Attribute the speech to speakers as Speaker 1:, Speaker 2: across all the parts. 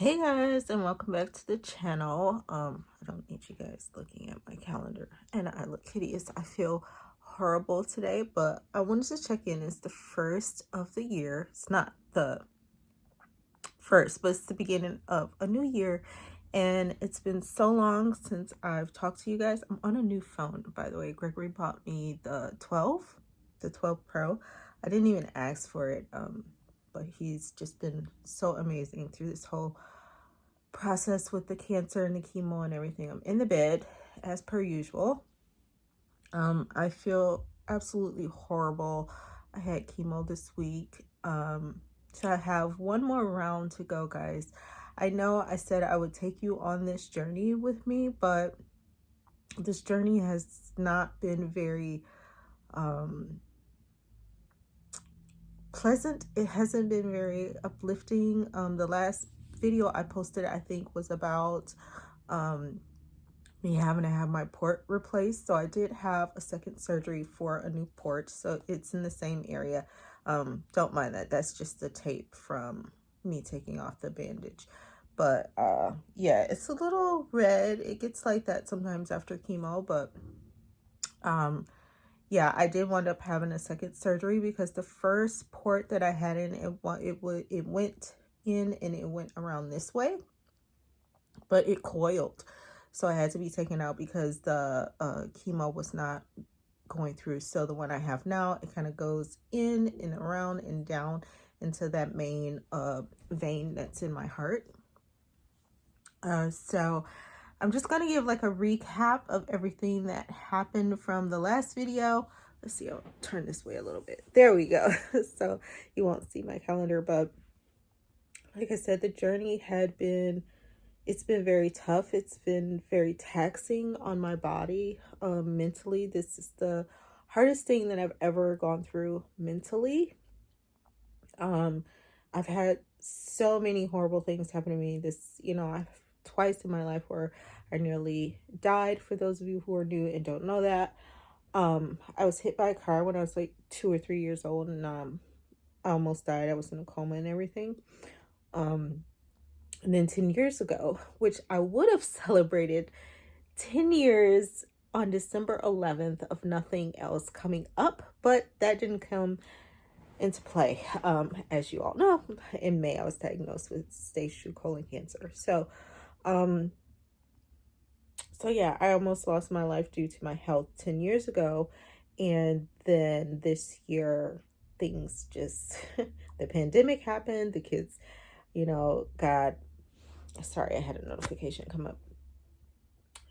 Speaker 1: Hey guys, and welcome back to the channel. I don't need you guys looking at my calendar and I look hideous. I feel horrible today, but I wanted to check in. It's the first of the year. It's not the first, but it's the beginning of a new year, and it's been so long since I've talked to you guys. I'm on a new phone, by the way. Gregory bought me the 12 Pro. I didn't even ask for it, but he's just been so amazing through this whole process with the cancer and the chemo and everything. I'm in the bed as per usual. I feel absolutely horrible. I had chemo this week. So I have one more round to go, guys. I know I said I would take you on this journey with me, but this journey has not been very pleasant. It hasn't been very uplifting. The last video I posted, I think, was about me having to have my port replaced. So I did have a second surgery for a new port, so it's in the same area. Don't mind that. That's just the tape from me taking off the bandage. But yeah, it's a little red. It gets like that sometimes after chemo, but yeah, I did wind up having a second surgery because the first port that I had in, it went in and it went around this way, but it coiled. So I had to be taken out because the chemo was not going through. So the one I have now, it kind of goes in and around and down into that main vein that's in my heart. So I'm just going to give like a recap of everything that happened from the last video. Let's see, I'll turn this way a little bit. There we go. So you won't see my calendar, but like I said, the journey it's been very tough. It's been very taxing on my body mentally. This is the hardest thing that I've ever gone through mentally. I've had so many horrible things happen to me. I've twice in my life where I nearly died, for those of you who are new and don't know that. I was hit by a car when I was like 2 or 3 years old, and I almost died. I was in a coma and everything. And then 10 years ago, which I would have celebrated 10 years on December 11th of nothing else coming up, but that didn't come into play. As you all know, in May, I was diagnosed with stage 2 colon cancer. So yeah, I almost lost my life due to my health 10 years ago. And then this year, things just, the pandemic happened. The kids, sorry, I had a notification come up.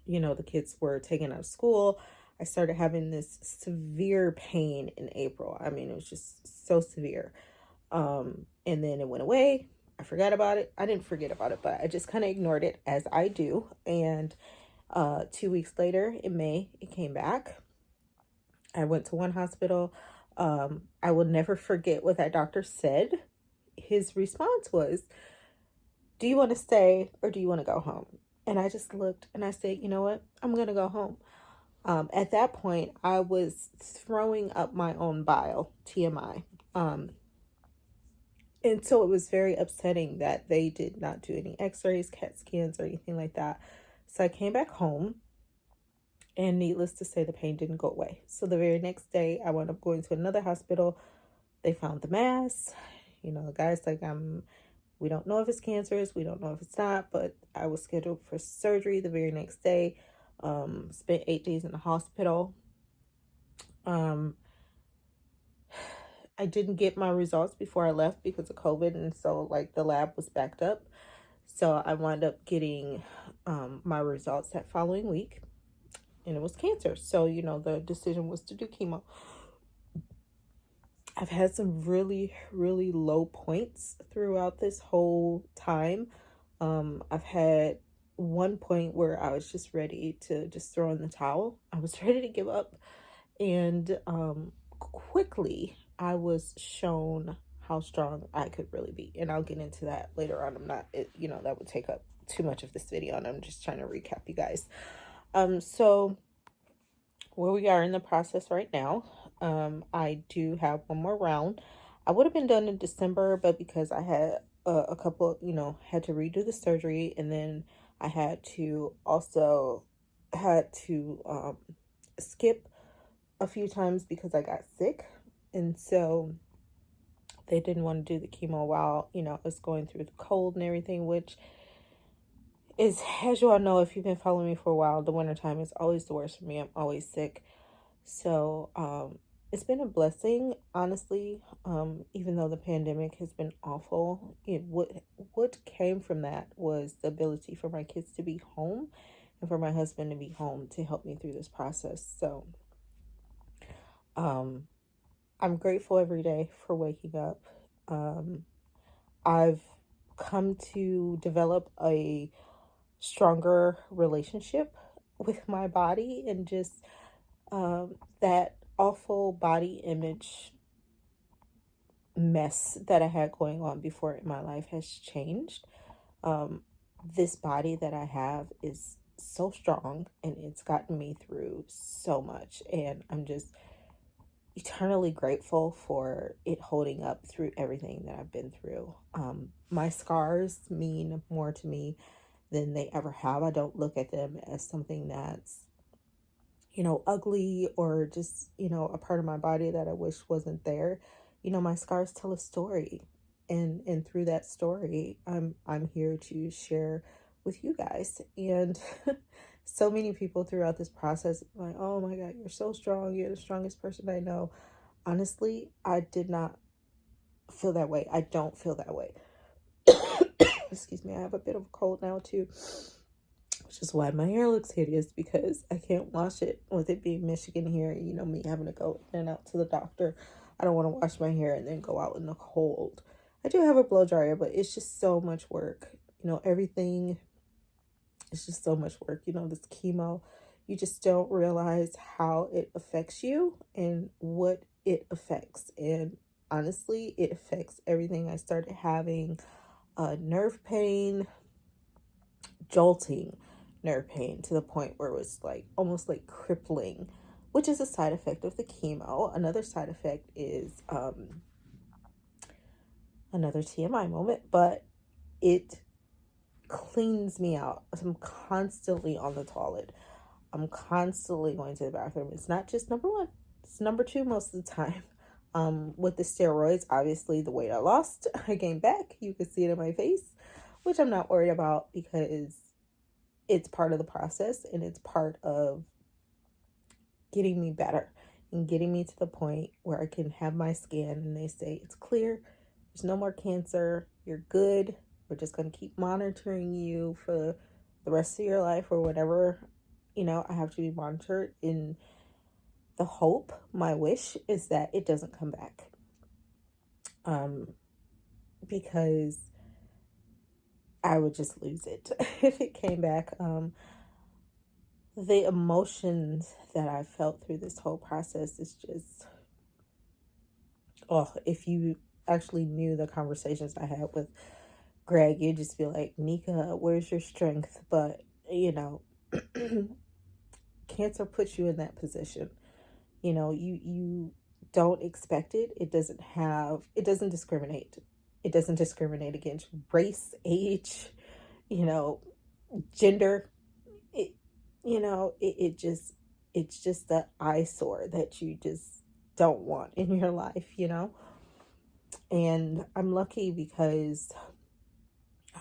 Speaker 1: The kids were taken out of school. I started having this severe pain in April. I mean, it was just so severe. And then it went away. I forgot about it. I didn't forget about it, but I just kind of ignored it, as I do. And 2 weeks later in May, it came back. I went to one hospital. I will never forget what that doctor said. His response was, "Do you want to stay or do you want to go home?" And I just looked and I said, you know what? I'm going to go home. At that point, I was throwing up my own bile, TMI. And so it was very upsetting that they did not do any x-rays, CAT scans, or anything like that. So I came back home, and needless to say, the pain didn't go away. So the very next day, I wound up going to another hospital. They found the mass. The guy's like, we don't know if it's cancerous. We don't know if it's not, but I was scheduled for surgery the very next day. Spent 8 days in the hospital. I didn't get my results before I left because of COVID, and so like the lab was backed up. So I wound up getting my results that following week, and it was cancer. So the decision was to do chemo. I've had some really, really low points throughout this whole time. I've had one point where I was just ready to just throw in the towel. I was ready to give up. And quickly, I was shown how strong I could really be. And I'll get into that later on. That would take up too much of this video, and I'm just trying to recap you guys. So where we are in the process right now, I do have one more round. I would have been done in December, but because I had a couple, had to redo the surgery, and then I had to skip a few times because I got sick. And so they didn't want to do the chemo while, I was going through the cold and everything, which is, as you all know, if you've been following me for a while, the wintertime is always the worst for me. I'm always sick. So, it's been a blessing, honestly. Even though the pandemic has been awful, what came from that was the ability for my kids to be home and for my husband to be home to help me through this process. So, um, I'm grateful every day for waking up. I've come to develop a stronger relationship with my body, and just that awful body image mess that I had going on before in my life has changed. Um, this body that I have is so strong, and it's gotten me through so much, and I'm just eternally grateful for it holding up through everything that I've been through. My scars mean more to me than they ever have. I don't look at them as something that's, ugly, or just, a part of my body that I wish wasn't there. My scars tell a story. And through that story, I'm here to share with you guys. And so many people throughout this process, like, oh my God, you're so strong. You're the strongest person I know. Honestly, I did not feel that way. I don't feel that way. Excuse me, I have a bit of a cold now too, which is why my hair looks hideous, because I can't wash it. With it being Michigan here, me having to go in and out to the doctor. I don't want to wash my hair and then go out in the cold. I do have a blow dryer, but it's just so much work. Everything is just so much work. This chemo, you just don't realize how it affects you and what it affects. And honestly, it affects everything. I started having nerve pain, jolting nerve pain, to the point where it was like almost like crippling, which is a side effect of the chemo. Another side effect is another TMI moment, but it cleans me out. I'm constantly on the toilet. I'm constantly going to the bathroom. It's not just number one, it's number two most of the time. With the steroids, obviously the weight I lost, I gained back. You can see it in my face, which I'm not worried about, because it's part of the process, and it's part of getting me better and getting me to the point where I can have my scan and they say it's clear, there's no more cancer, you're good. We're just going to keep monitoring you for the rest of your life, or whatever, I have to be monitored. In the hope, my wish is that it doesn't come back. Because I would just lose it if it came back. The emotions that I felt through this whole process is just, if you actually knew the conversations I had with Greg, you'd just be like, Nika, where's your strength? But, cancer puts you in that position. You don't expect it. It doesn't discriminate. It doesn't discriminate against race, age, gender. It's just the eyesore that you just don't want in your life, And I'm lucky, because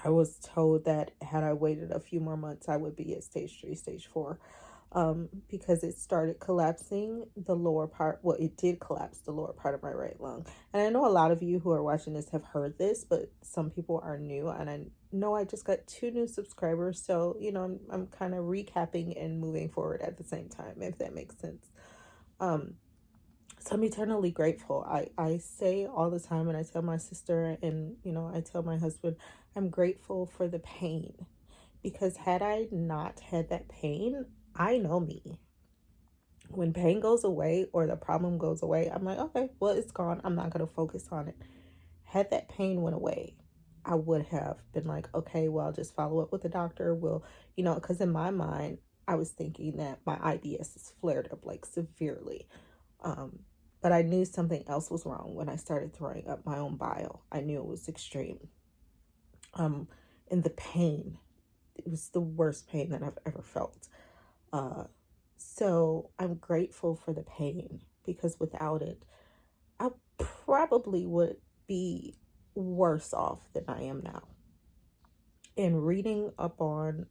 Speaker 1: I was told that had I waited a few more months, I would be at stage 3, stage 4. Because it started collapsing the lower part. Well, it did collapse the lower part of my right lung. And I know a lot of you who are watching this have heard this, but some people are new. And I know I just got 2 new subscribers. So, I'm kind of recapping and moving forward at the same time, if that makes sense. So I'm eternally grateful. I say all the time, and I tell my sister, and, I tell my husband, I'm grateful for the pain. Because had I not had that pain, I know me. When pain goes away or the problem goes away, I'm like, okay, well, it's gone. I'm not going to focus on it. Had that pain went away, I would have been like, okay, well, I'll just follow up with the doctor. Because in my mind, I was thinking that my IBS is flared up like severely. But I knew something else was wrong when I started throwing up my own bile. I knew it was extreme. um, and the pain. It was the worst pain that I've ever felt. Uh, so I'm grateful for the pain, because without it, I probably would be worse off than I am now. And reading up on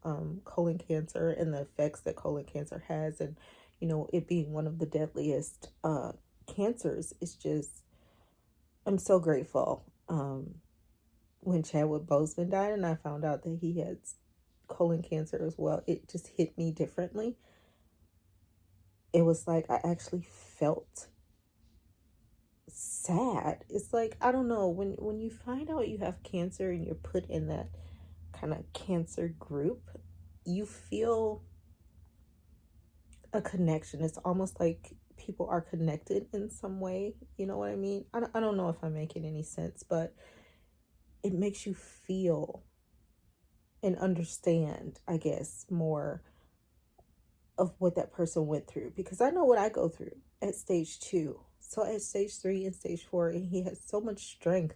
Speaker 1: colon cancer and the effects that colon cancer has, and it being one of the deadliest cancers, is just, I'm so grateful. When Chadwick Boseman died and I found out that he had colon cancer as well, it just hit me differently. It was like I actually felt sad. It's like, I don't know, when you find out you have cancer and you're put in that kind of cancer group, you feel a connection. It's almost like people are connected in some way. You know what I mean? I don't know if I'm making any sense, but it makes you feel and understand, I guess, more of what that person went through, because I know what I go through at stage 2. So at stage 3 and stage 4, and he has so much strength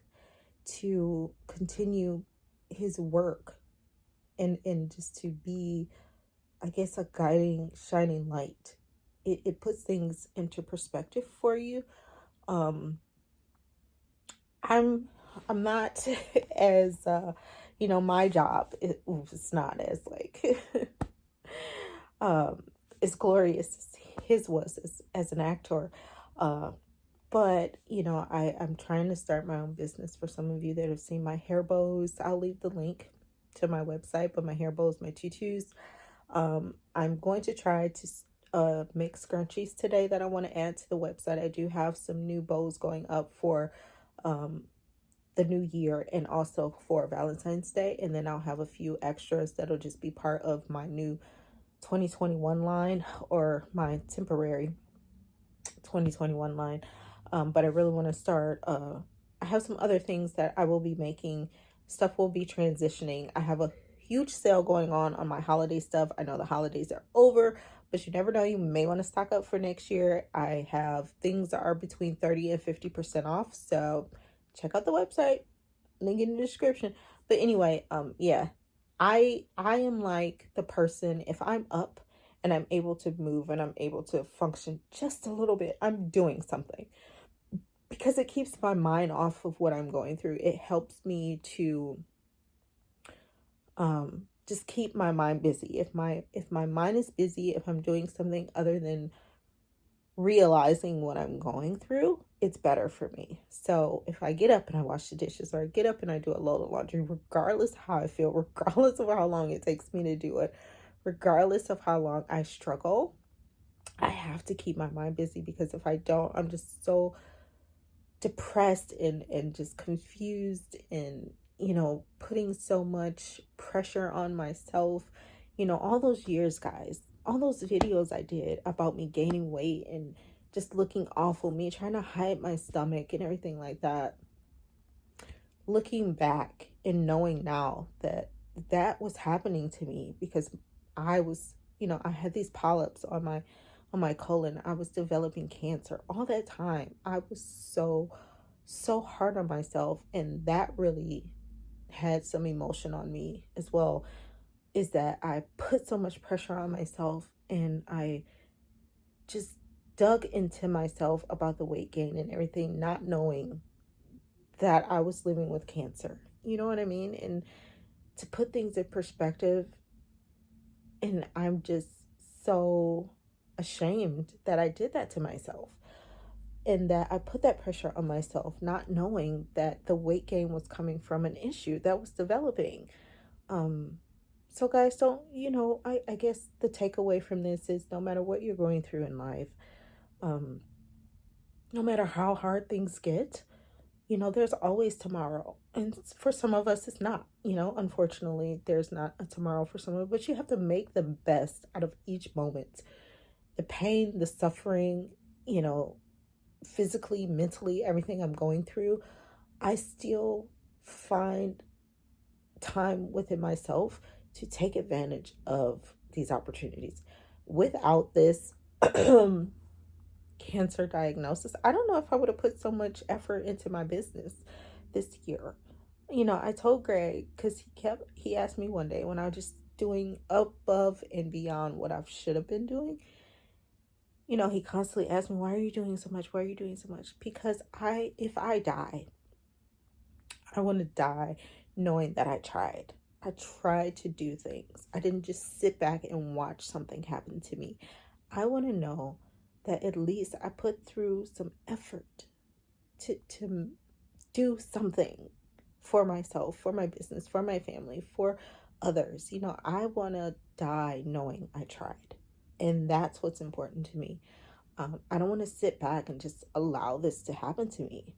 Speaker 1: to continue his work, and just to be, I guess, a guiding, shining light. It puts things into perspective for you. I'm not as my job, it's not as like um as glorious as his was as an actor. But I'm trying to start my own business. For some of you that have seen my hair bows, I'll leave the link to my website. But my hair bows, my tutus, I'm going to try to make scrunchies today that I want to add to the website. I do have some new bows going up for the new year, and also for Valentine's Day. And then I'll have a few extras that'll just be part of my new 2021 line, or my temporary 2021 line. But I really want to start. I have some other things that I will be making. Stuff will be transitioning. I have a huge sale going on my holiday stuff. I know the holidays are over, but you never know. You may want to stock up for next year. I have things that are between 30 and 50% off. So check out the website, link in the description. But anyway, yeah, I am like the person, if I'm up and I'm able to move and I'm able to function just a little bit, I'm doing something, because it keeps my mind off of what I'm going through. It helps me to just keep my mind busy. If my mind is busy, if I'm doing something other than realizing what I'm going through, it's better for me. So if I get up and I wash the dishes, or I get up and I do a load of laundry, regardless of how I feel, regardless of how long it takes me to do it, regardless of how long I struggle, I have to keep my mind busy, because if I don't, I'm just so depressed and just confused, and putting so much pressure on myself. All those years, guys, all those videos I did about me gaining weight and just looking awful, me trying to hide my stomach and everything like that, looking back and knowing now that that was happening to me because I was, I had these polyps on my colon. I was developing cancer. All that time, I was so hard on myself, and that really had some emotion on me as well, is that I put so much pressure on myself, and I just dug into myself about the weight gain and everything, not knowing that I was living with cancer. You know what I mean? And to put things in perspective, and I'm just so ashamed that I did that to myself, and that I put that pressure on myself, not knowing that the weight gain was coming from an issue that was developing. So guys, don't, I guess the takeaway from this is, no matter what you're going through in life, no matter how hard things get, there's always tomorrow. And for some of us, it's not, unfortunately, there's not a tomorrow for someone, but you have to make the best out of each moment. The pain, the suffering, physically, mentally, everything I'm going through, I still find time within myself to take advantage of these opportunities. Without this cancer diagnosis, I don't know if I would have put so much effort into my business this year. I told Greg, because he asked me one day when I was just doing above and beyond what I should have been doing. He constantly asked me, why are you doing so much? Why are you doing so much? Because if I die, I want to die knowing that I tried. I tried to do things. I didn't just sit back and watch something happen to me. I want to know that at least I put through some effort to do something for myself, for my business, for my family, for others. I want to die knowing I tried. And that's what's important to me. I don't want to sit back and just allow this to happen to me.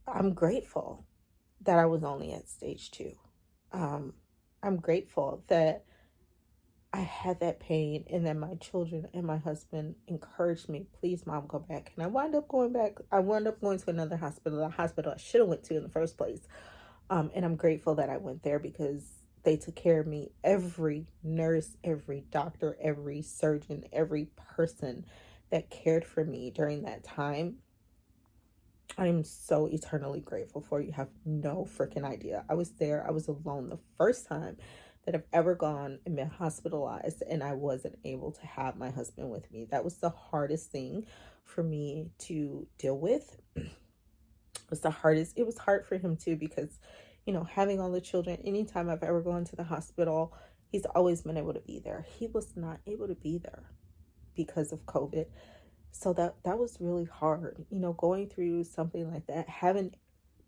Speaker 1: I'm grateful that I was only at stage 2. I'm grateful that I had that pain and that my children and my husband encouraged me, please, Mom, go back. And I wound up going back. I wound up going to another hospital, a hospital I should have went to in the first place. And I'm grateful that I went there because they took care of me. Every nurse, every doctor, every surgeon, every person that cared for me during that time, I am so eternally grateful for. You have no freaking idea. I was there. I was alone the first time that I've ever gone and been hospitalized, and I wasn't able to have my husband with me. That was the hardest thing for me to deal with. It was the hardest. It was hard for him too because, having all the children, anytime I've ever gone to the hospital, he's always been able to be there. He was not able to be there because of COVID. So that was really hard, going through something like that, having,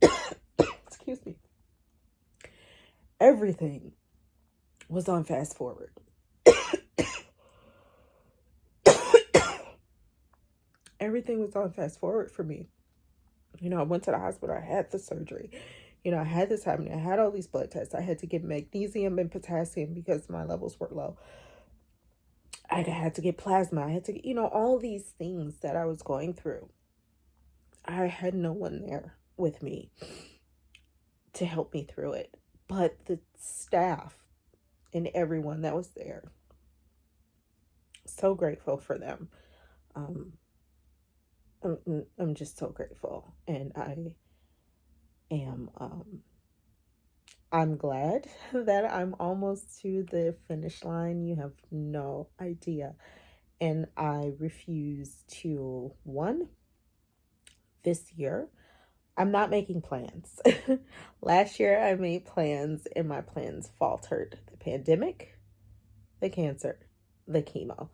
Speaker 1: excuse me, everything was on fast forward. Everything was on fast forward for me. I went to the hospital, I had the surgery, I had this happening, I had all these blood tests, I had to get magnesium and potassium because my levels were low. I had to get plasma, I had to get, all these things that I was going through. I had no one there with me to help me through it, but the staff and everyone that was there, so grateful for them. I'm just so grateful, and I'm glad that I'm almost to the finish line. You have no idea. And I refuse to, this year, I'm not making plans. Last year I made plans and my plans faltered. The pandemic, the cancer, the chemo.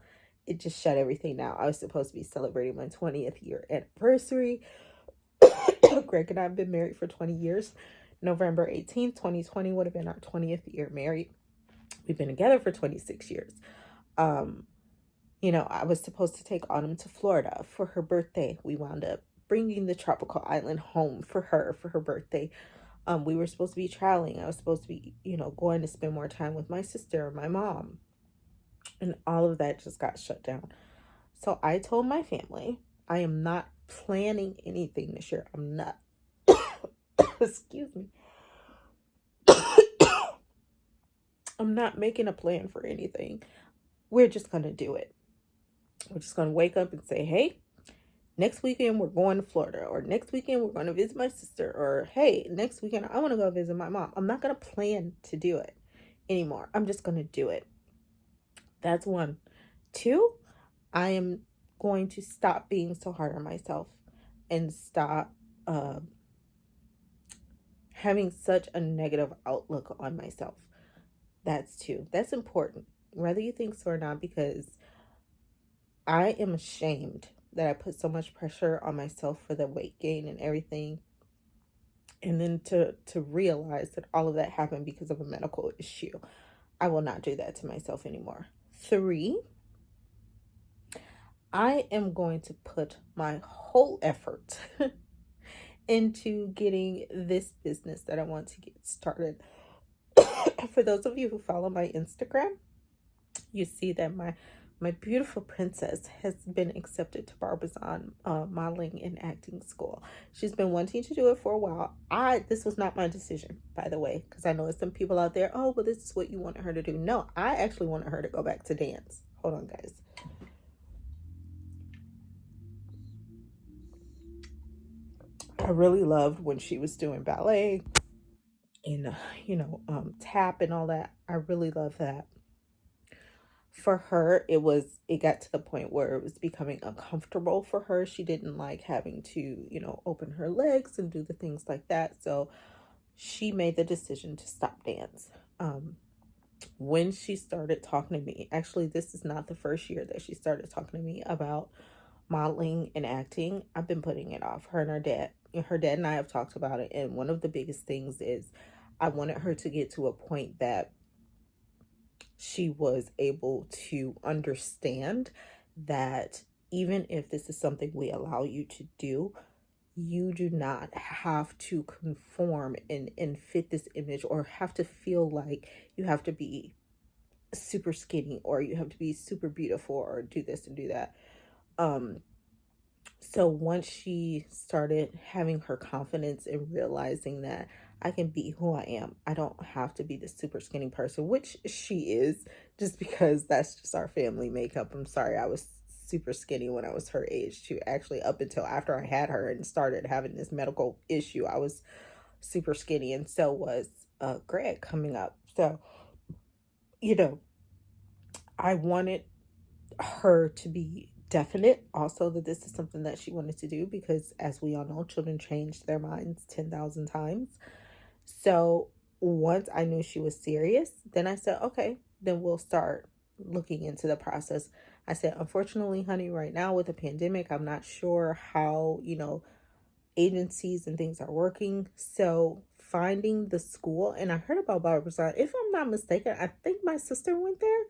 Speaker 1: It just shut everything down. I was supposed to be celebrating my 20th year anniversary. Greg and I have been married for 20 years. November 18th, 2020 would have been our 20th year married. We've been together for 26 years. I was supposed to take Autumn to Florida for her birthday. We wound up bringing the tropical island home for her birthday. We were supposed to be traveling. I was supposed to be, going to spend more time with my sister, my mom. And all of that just got shut down. So I told my family, I am not planning anything this year. I'm not. Excuse me. I'm not making a plan for anything. We're just going to do it. We're just going to wake up and say, hey, next weekend we're going to Florida, or next weekend we're going to visit my sister, or hey, next weekend I want to go visit my mom. I'm not going to plan to do it anymore. I'm just going to do it. That's 1. 2, I am going to stop being so hard on myself and stop having such a negative outlook on myself. That's 2. That's important, whether you think so or not, because I am ashamed that I put so much pressure on myself for the weight gain and everything. And then to realize that all of that happened because of a medical issue. I will not do that to myself anymore. 3, I am going to put my whole effort into getting this business that I want to get started. For those of you who follow my Instagram, you see that my beautiful princess has been accepted to Barbizon modeling and acting school. She's been wanting to do it for a while. This was not my decision, by the way, because I know there's some people out there, oh, well, this is what you wanted her to do. No, I actually wanted her to go back to dance. Hold on, guys. I really loved when she was doing ballet and, tap and all that. I really love that. For her, it got to the point where it was becoming uncomfortable for her. She didn't like having to, open her legs and do the things like that. So she made the decision to stop dance. When she started talking to me, actually, this is not the first year that she started talking to me about modeling and acting. I've been putting it off. Her dad and I have talked about it. And one of the biggest things is I wanted her to get to a point that she was able to understand that even if this is something we allow you to do, you do not have to conform and fit this image, or have to feel like you have to be super skinny or you have to be super beautiful or do this and do that. So once she started having her confidence and realizing that I can be who I am, I don't have to be the super skinny person, which she is, just because that's just our family makeup. I'm sorry, I was super skinny when I was her age too. Actually, up until after I had her and started having this medical issue, I was super skinny, and so was Greg coming up. So, you know, I wanted her to be definite also that this is something that she wanted to do, because as we all know, children change their minds 10,000 times. So once I knew she was serious, then I said, okay, then we'll start looking into the process. I said, unfortunately, honey, right now with the pandemic, I'm not sure how, agencies and things are working. So finding the school, and I heard about Barbizon. If I'm not mistaken, I think my sister went there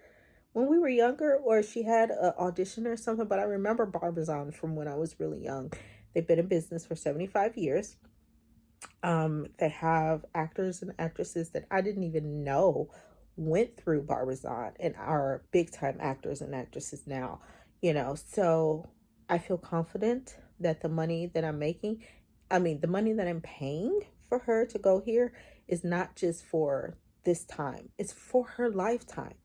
Speaker 1: when we were younger, or she had an audition or something, but I remember Barbizon from when I was really young. They've been in business for 75 years. They have actors and actresses that I didn't even know went through Barbizon and are big time actors and actresses now, so I feel confident that the money that I'm making, the money that I'm paying for her to go here is not just for this time, it's for her lifetime.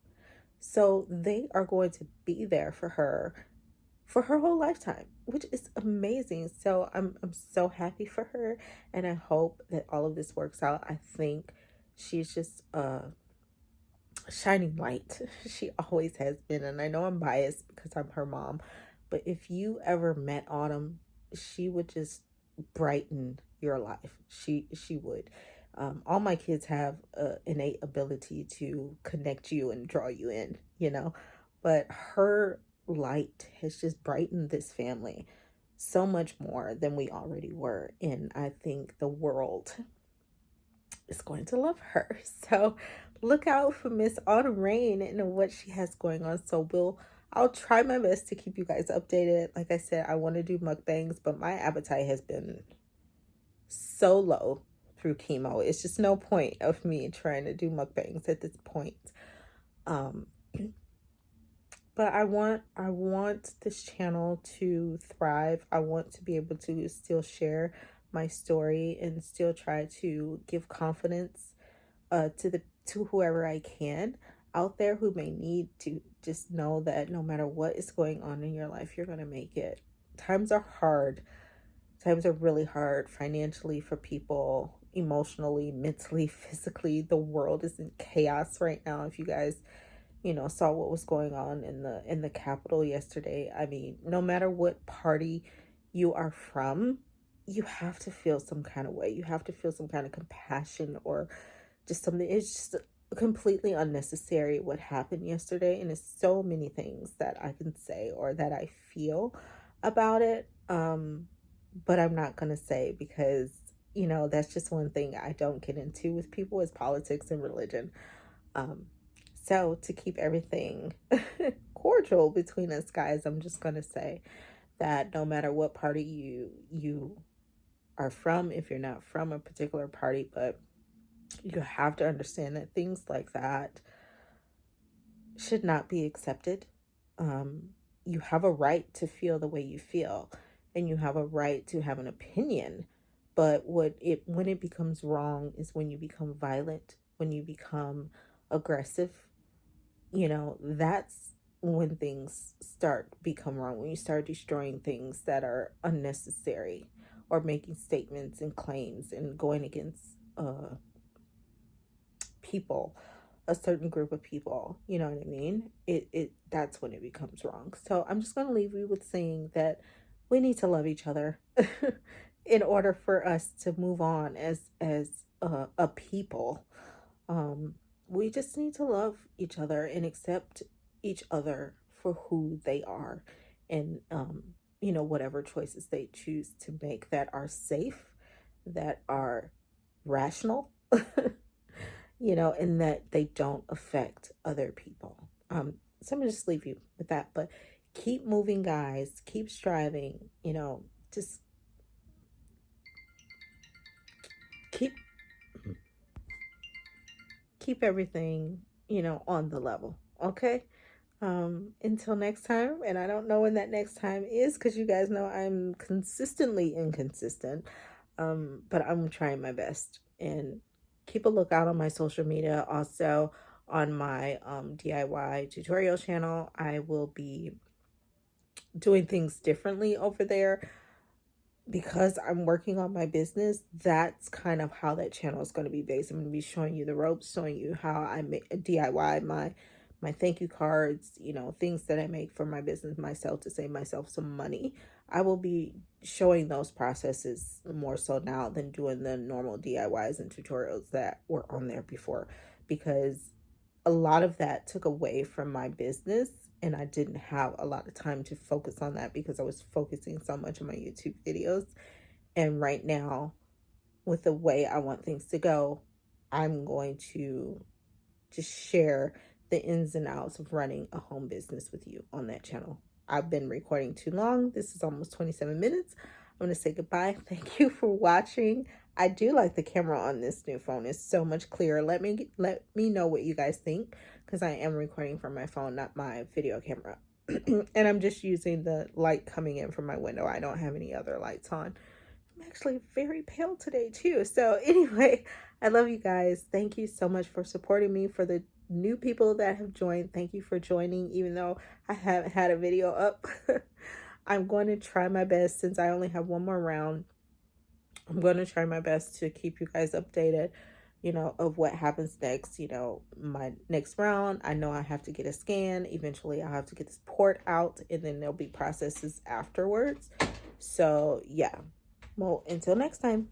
Speaker 1: So they are going to be there for her whole lifetime, which is amazing. So I'm so happy for her, and I hope that all of this works out. I think she's just a shining light. She always has been, and I know I'm biased because I'm her mom, but if you ever met Autumn, she would just brighten your life. She would. All my kids have an innate ability to connect you and draw you in, but her light has just brightened this family so much more than we already were. And I think the world is going to love her. So look out for Miss Autumn Rain and what she has going on. So I'll try my best to keep you guys updated. Like I said, I want to do mukbangs, but my appetite has been so low through chemo. It's just no point of me trying to do mukbangs at this point. But I want this channel to thrive. I want to be able to still share my story and still try to give confidence to whoever I can out there who may need to just know that no matter what is going on in your life, you're going to make it. Times are hard. Times are really hard financially for people, emotionally, mentally, physically. The world is in chaos right now. If you guys, saw what was going on in the Capitol yesterday. No matter what party you are from, you have to feel some kind of way. You have to feel some kind of compassion or just something. It's just completely unnecessary what happened yesterday, and there's so many things that I can say or that I feel about it. But I'm not gonna say, because that's just one thing I don't get into with people, is politics and religion. So to keep everything cordial between us guys, I'm just gonna say that no matter what party you are from, if you're not from a particular party, but you have to understand that things like that should not be accepted. You have a right to feel the way you feel, and you have a right to have an opinion. But when it becomes wrong is when you become violent, when you become aggressive. That's when things become wrong, when you start destroying things that are unnecessary, or making statements and claims and going against people, a certain group of people, you know what I mean? That's when it becomes wrong. So I'm just going to leave you with saying that we need to love each other in order for us to move on as a people. We just need to love each other and accept each other for who they are, and whatever choices they choose to make that are safe, that are rational, and that they don't affect other people. So I'm gonna just leave you with that. But keep moving, guys. Keep striving. Just keep everything, on the level. Okay. Until next time, and I don't know when that next time is, because you guys know I'm consistently inconsistent. But I'm trying my best, and keep a lookout on my social media. Also on my DIY tutorial channel, I will be doing things differently over there because I'm working on my business. That's kind of how that channel is going to be based. I'm going to be showing you the ropes, showing you how I make DIY my thank you cards, things that I make for my business myself to save myself some money. I will be showing those processes more so now than doing the normal DIYs and tutorials that were on there before, because a lot of that took away from my business, and I didn't have a lot of time to focus on that because I was focusing so much on my YouTube videos. And right now, with the way I want things to go, I'm going to just share the ins and outs of running a home business with you on that channel. I've been recording too long. This is almost 27 minutes. I'm going to say goodbye. Thank you for watching. I do like the camera on this new phone. It's so much clearer. Let me know what you guys think, because I am recording from my phone, not my video camera. And I'm just using the light coming in from my window. I don't have any other lights on. I'm actually very pale today too. So anyway, I love you guys. Thank you so much for supporting me. For the new people that have joined, thank you for joining, even though I haven't had a video up. I'm going to try my best, since I only have one more round. I'm going to try my best to keep you guys updated, of what happens next. My next round, I know I have to get a scan. Eventually I'll have to get this port out, and then there'll be processes afterwards. So yeah, well, until next time.